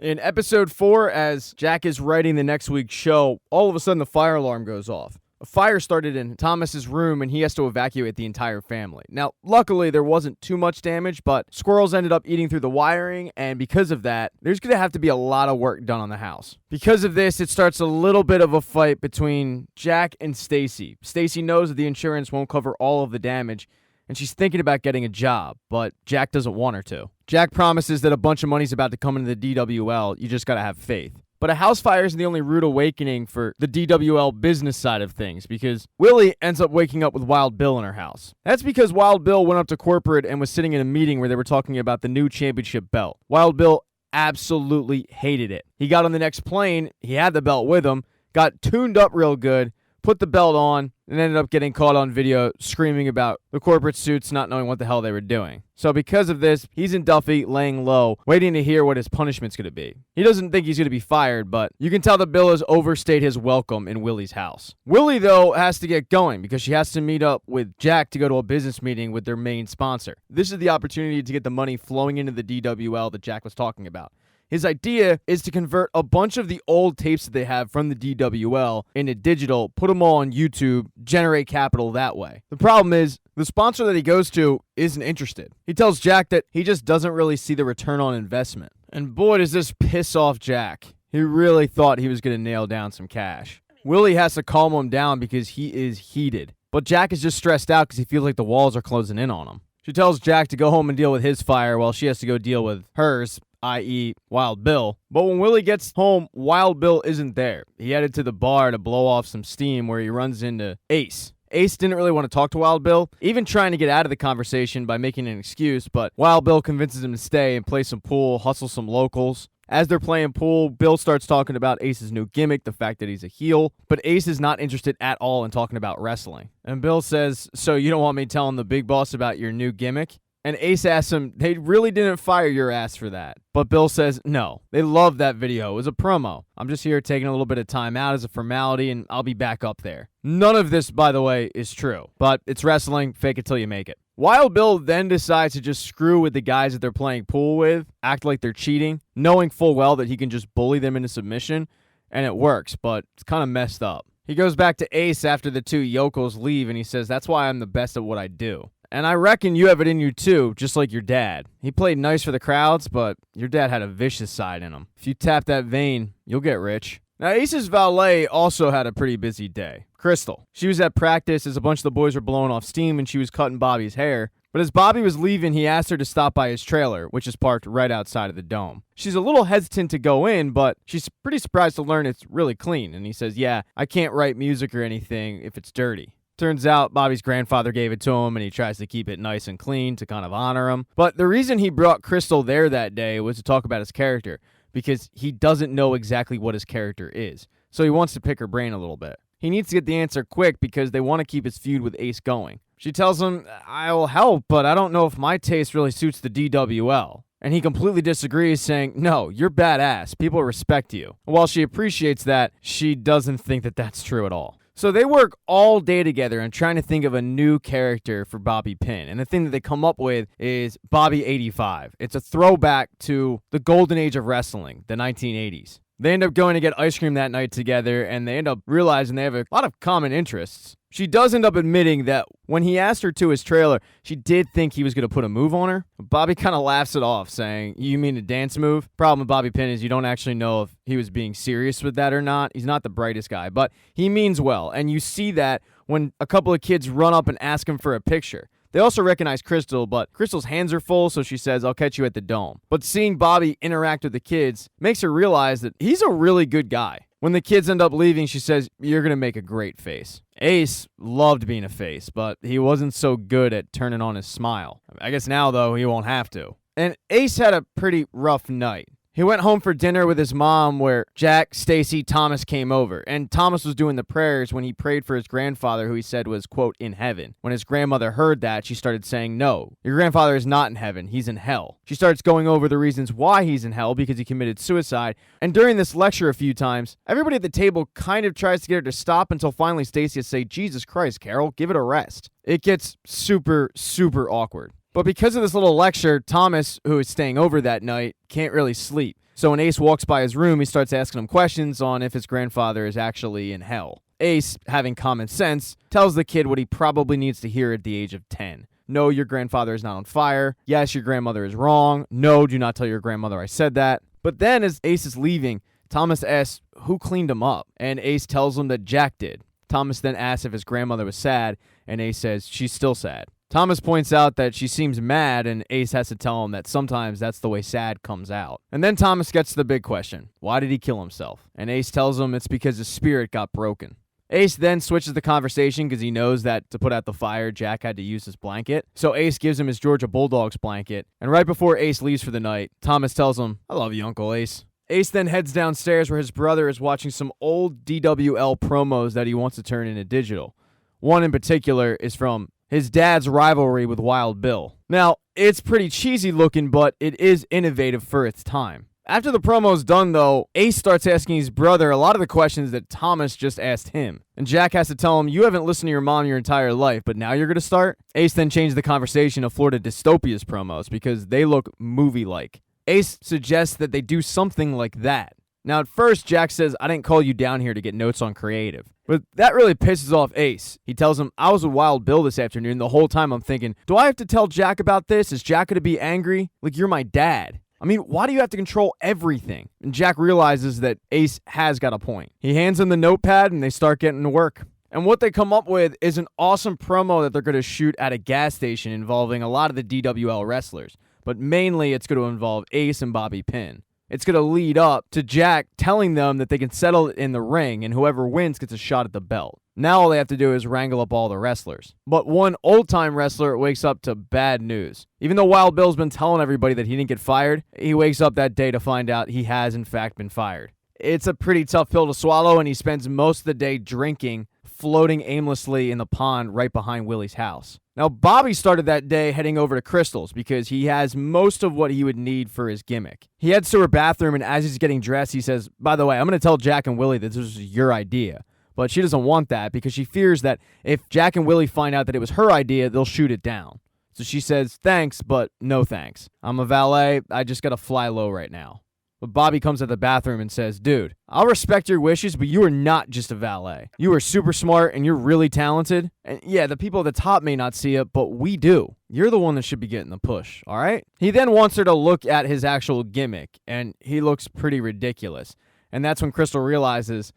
In episode 4, as Jack is writing the next week's show, all of a sudden the fire alarm goes off. A fire started in Thomas's room and he has to evacuate the entire family. Now, luckily there wasn't too much damage, but squirrels ended up eating through the wiring, and because of that, there's going to have to be a lot of work done on the house. Because of this, it starts a little bit of a fight between Jack and Stacy. Stacy knows that the insurance won't cover all of the damage, and she's thinking about getting a job, but Jack doesn't want her to. Jack promises that a bunch of money's about to come into the DWL, you just gotta have faith. But a house fire isn't the only rude awakening for the DWL business side of things, because Willie ends up waking up with Wild Bill in her house. That's because Wild Bill went up to corporate and was sitting in a meeting where they were talking about the new championship belt. Wild Bill absolutely hated it. He got on the next plane, he had the belt with him, got tuned up real good, put the belt on, and ended up getting caught on video screaming about the corporate suits not knowing what the hell they were doing. So because of this, he's in Duffy, laying low, waiting to hear what his punishment's going to be. He doesn't think he's going to be fired, but you can tell that Bill has overstayed his welcome in Willie's house. Willie, though, has to get going because she has to meet up with Jack to go to a business meeting with their main sponsor. This is the opportunity to get the money flowing into the DWL that Jack was talking about. His idea is to convert a bunch of the old tapes that they have from the DWL into digital, put them all on YouTube, generate capital that way. The problem is, the sponsor that he goes to isn't interested. He tells Jack that he just doesn't really see the return on investment. And boy, does this piss off Jack. He really thought he was going to nail down some cash. Willie has to calm him down because he is heated. But Jack is just stressed out because he feels like the walls are closing in on him. She tells Jack to go home and deal with his fire while she has to go deal with hers, i.e. Wild Bill. But when Willie gets home, Wild Bill isn't there. He headed to the bar to blow off some steam where he runs into Ace. Ace didn't really want to talk to Wild Bill, even trying to get out of the conversation by making an excuse, but Wild Bill convinces him to stay and play some pool, hustle some locals. As they're playing pool, Bill starts talking about Ace's new gimmick, the fact that he's a heel, but Ace is not interested at all in talking about wrestling. And Bill says, "So you don't want me telling the big boss about your new gimmick?" And Ace asks him, "They really didn't fire your ass for that." But Bill says, "No, they loved that video. It was a promo. I'm just here taking a little bit of time out as a formality, and I'll be back up there." None of this, by the way, is true. But it's wrestling. Fake it till you make it. Wild Bill then decides to just screw with the guys that they're playing pool with, act like they're cheating, knowing full well that he can just bully them into submission. And it works, but it's kind of messed up. He goes back to Ace after the two yokels leave, and he says, "That's why I'm the best at what I do. And I reckon you have it in you too, just like your dad. He played nice for the crowds, but your dad had a vicious side in him. If you tap that vein, you'll get rich." Now, Ace's valet also had a pretty busy day. Crystal. She was at practice as a bunch of the boys were blowing off steam and she was cutting Bobby's hair. But as Bobby was leaving, he asked her to stop by his trailer, which is parked right outside of the dome. She's a little hesitant to go in, but she's pretty surprised to learn it's really clean. And he says, "Yeah, I can't write music or anything if it's dirty." Turns out Bobby's grandfather gave it to him, and he tries to keep it nice and clean to kind of honor him. But the reason he brought Crystal there that day was to talk about his character, because he doesn't know exactly what his character is. So he wants to pick her brain a little bit. He needs to get the answer quick because they want to keep his feud with Ace going. She tells him, "I'll help, but I don't know if my taste really suits the DWL." And he completely disagrees, saying, "No, you're badass. People respect you." While she appreciates that, she doesn't think that that's true at all. So they work all day together and trying to think of a new character for Bobby Pin. And the thing that they come up with is Bobby 85. It's a throwback to the golden age of wrestling, the 1980s. They end up going to get ice cream that night together, and they end up realizing they have a lot of common interests. She does end up admitting that when he asked her to his trailer, she did think he was going to put a move on her. Bobby kind of laughs it off, saying, "You mean a dance move?" Problem with Bobby Pin is you don't actually know if he was being serious with that or not. He's not the brightest guy, but he means well. And you see that when a couple of kids run up and ask him for a picture. They also recognize Crystal, but Crystal's hands are full, so she says, "I'll catch you at the dome." But seeing Bobby interact with the kids makes her realize that he's a really good guy. When the kids end up leaving, she says, "You're going to make a great face." Ace loved being a face, but he wasn't so good at turning on his smile. I guess now, though, he won't have to. And Ace had a pretty rough night. He went home for dinner with his mom where Jack, Stacy, Thomas came over. And Thomas was doing the prayers when he prayed for his grandfather, who he said was, quote, in heaven. When his grandmother heard that, she started saying, "No, your grandfather is not in heaven. He's in hell." She starts going over the reasons why he's in hell, because he committed suicide. And during this lecture a few times, everybody at the table kind of tries to get her to stop until finally Stacy says, "Jesus Christ, Carol, give it a rest." It gets super, super awkward. But because of this little lecture, Thomas, who is staying over that night, can't really sleep. So when Ace walks by his room, he starts asking him questions on if his grandfather is actually in hell. Ace, having common sense, tells the kid what he probably needs to hear at the age of 10. No, your grandfather is not on fire. Yes, your grandmother is wrong. No, do not tell your grandmother I said that. But then as Ace is leaving, Thomas asks who cleaned him up, and Ace tells him that Jack did. Thomas then asks if his grandmother was sad, and Ace says she's still sad. Thomas points out that she seems mad, and Ace has to tell him that sometimes that's the way sad comes out. And then Thomas gets to the big question. Why did he kill himself? And Ace tells him it's because his spirit got broken. Ace then switches the conversation because he knows that to put out the fire, Jack had to use his blanket. So Ace gives him his Georgia Bulldogs blanket. And right before Ace leaves for the night, Thomas tells him, I love you, Uncle Ace. Ace then heads downstairs where his brother is watching some old DWL promos that he wants to turn into digital. One in particular is from his dad's rivalry with Wild Bill. Now, it's pretty cheesy looking, but it is innovative for its time. After the promo's done, though, Ace starts asking his brother a lot of the questions that Thomas just asked him. And Jack has to tell him, you haven't listened to your mom your entire life, but now you're going to start? Ace then changed the conversation to Florida Dystopia's promos because they look movie-like. Ace suggests that they do something like that. Now, at first, Jack says, I didn't call you down here to get notes on creative. But that really pisses off Ace. He tells him, I was with Wild Bill this afternoon. The whole time I'm thinking, do I have to tell Jack about this? Is Jack going to be angry? Like, you're my dad. I mean, why do you have to control everything? And Jack realizes that Ace has got a point. He hands him the notepad and they start getting to work. And what they come up with is an awesome promo that they're going to shoot at a gas station involving a lot of the DWL wrestlers. But mainly it's going to involve Ace and Bobby Pin. It's going to lead up to Jack telling them that they can settle it in the ring and whoever wins gets a shot at the belt. Now all they have to do is wrangle up all the wrestlers. But one old-time wrestler wakes up to bad news. Even though Wild Bill's been telling everybody that he didn't get fired, he wakes up that day to find out he has in fact been fired. It's a pretty tough pill to swallow, and he spends most of the day drinking, floating aimlessly in the pond right behind Willie's house. Now, Bobby started that day heading over to Crystal's because he has most of what he would need for his gimmick. He heads to her bathroom, and as he's getting dressed, he says, by the way, I'm going to tell Jack and Willie that this was your idea. But she doesn't want that because she fears that if Jack and Willie find out that it was her idea, they'll shoot it down. So she says, thanks, but no thanks. I'm a valet. I just got to fly low right now. But Bobby comes at the bathroom and says, dude, I'll respect your wishes, but you are not just a valet. You are super smart and you're really talented. And yeah, the people at the top may not see it, but we do. You're the one that should be getting the push, all right? He then wants her to look at his actual gimmick, and he looks pretty ridiculous. And that's when Crystal realizes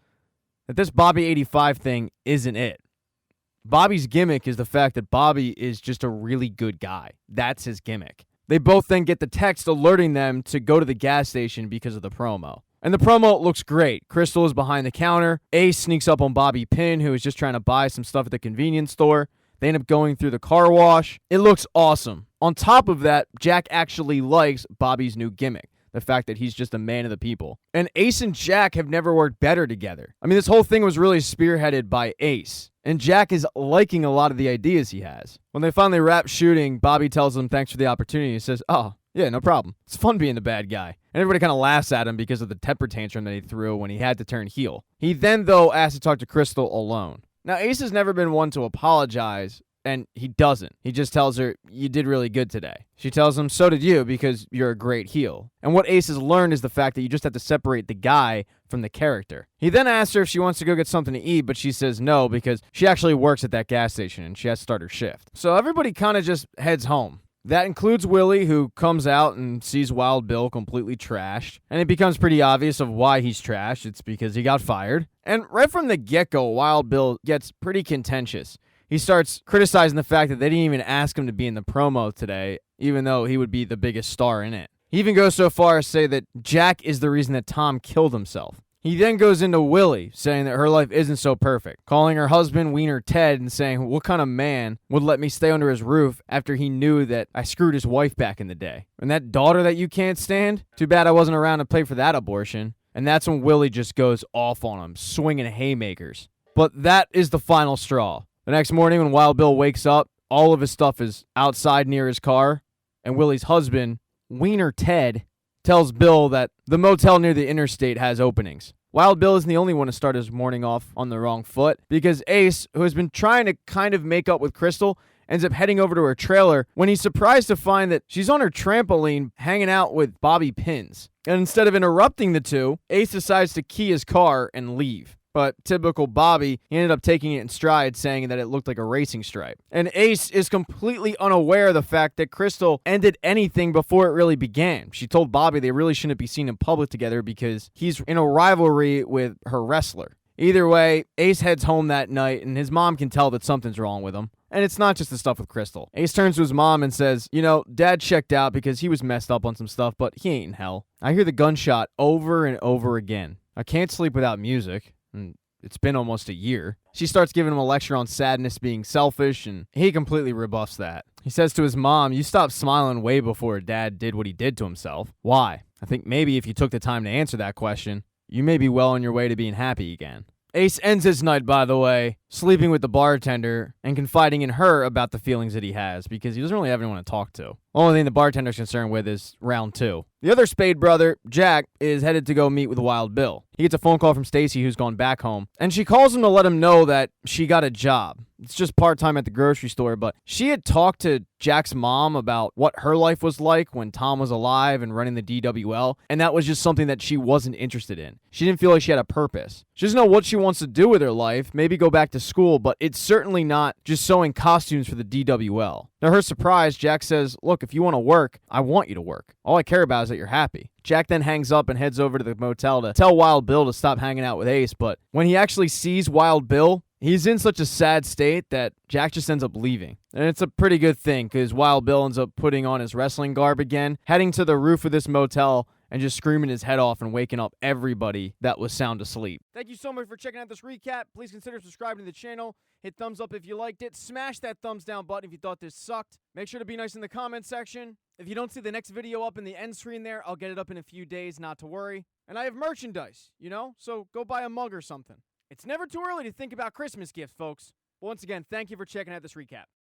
that this Bobby 85 thing isn't it. Bobby's gimmick is the fact that Bobby is just a really good guy. That's his gimmick. They both then get the text alerting them to go to the gas station because of the promo. And the promo looks great. Crystal is behind the counter. Ace sneaks up on Bobby Pin, who is just trying to buy some stuff at the convenience store. They end up going through the car wash. It looks awesome. On top of that, Jack actually likes Bobby's new gimmick. The fact that he's just a man of the people. And Ace and Jack have never worked better together. I mean, this whole thing was really spearheaded by Ace. And Jack is liking a lot of the ideas he has. When they finally wrap shooting, Bobby tells him thanks for the opportunity. He says, oh, yeah, no problem. It's fun being the bad guy. And everybody kind of laughs at him because of the temper tantrum that he threw when he had to turn heel. He then, though, asks to talk to Crystal alone. Now, Ace has never been one to apologize, and he doesn't. He just tells her, you did really good today. She tells him, so did you, because you're a great heel. And what Ace has learned is the fact that you just have to separate the guy from the character. He then asks her if she wants to go get something to eat, but she says no, because she actually works at that gas station, and she has to start her shift. So everybody kind of just heads home. That includes Willie, who comes out and sees Wild Bill completely trashed. And it becomes pretty obvious of why he's trashed. It's because he got fired. And right from the get-go, Wild Bill gets pretty contentious. He starts criticizing the fact that they didn't even ask him to be in the promo today, even though he would be the biggest star in it. He even goes so far as to say that Jack is the reason that Tom killed himself. He then goes into Willie, saying that her life isn't so perfect, calling her husband Wiener Ted and saying, what kind of man would let me stay under his roof after he knew that I screwed his wife back in the day? And that daughter that you can't stand? Too bad I wasn't around to pay for that abortion. And that's when Willie just goes off on him, swinging haymakers. But that is the final straw. The next morning when Wild Bill wakes up, all of his stuff is outside near his car, and Willie's husband, Wiener Ted, tells Bill that the motel near the interstate has openings. Wild Bill isn't the only one to start his morning off on the wrong foot, because Ace, who has been trying to kind of make up with Crystal, ends up heading over to her trailer when he's surprised to find that she's on her trampoline hanging out with Bobby Pins. And instead of interrupting the two, Ace decides to key his car and leave. But typical Bobby, he ended up taking it in stride, saying that it looked like a racing stripe. And Ace is completely unaware of the fact that Crystal ended anything before it really began. She told Bobby they really shouldn't be seen in public together because he's in a rivalry with her wrestler. Either way, Ace heads home that night, and his mom can tell that something's wrong with him. And it's not just the stuff with Crystal. Ace turns to his mom and says, Dad checked out because he was messed up on some stuff, but he ain't in hell. I hear the gunshot over and over again. I can't sleep without music. And it's been almost a year. She starts giving him a lecture on sadness being selfish, and he completely rebuffs that. He says to his mom, you stopped smiling way before Dad did what he did to himself. Why? I think maybe if you took the time to answer that question, you may be well on your way to being happy again. Ace ends his night, by the way, sleeping with the bartender and confiding in her about the feelings that he has because he doesn't really have anyone to talk to. Only thing the bartender's concerned with is round 2. The other Spade brother, Jack, is headed to go meet with Wild Bill. He gets a phone call from Stacy, who's gone back home, and she calls him to let him know that she got a job. It's just part-time at the grocery store, but she had talked to Jack's mom about what her life was like when Tom was alive and running the DWL, and that was just something that she wasn't interested in. She didn't feel like she had a purpose. She doesn't know what she wants to do with her life, maybe go back to school, but it's certainly not just sewing costumes for the DWL. To her surprise, Jack says, look, if you want to work, I want you to work. All I care about is that you're happy. Jack then hangs up and heads over to the motel to tell Wild Bill to stop hanging out with Ace, but when he actually sees Wild Bill, he's in such a sad state that Jack just ends up leaving. And it's a pretty good thing because Wild Bill ends up putting on his wrestling garb again, heading to the roof of this motel and just screaming his head off and waking up everybody that was sound asleep. Thank you so much for checking out this recap. Please consider subscribing to the channel. Hit thumbs up if you liked it. Smash that thumbs down button if you thought this sucked. Make sure to be nice in the comment section. If you don't see the next video up in the end screen there, I'll get it up in a few days, not to worry. And I have merchandise, so go buy a mug or something. It's never too early to think about Christmas gifts, folks. Once again, thank you for checking out this recap.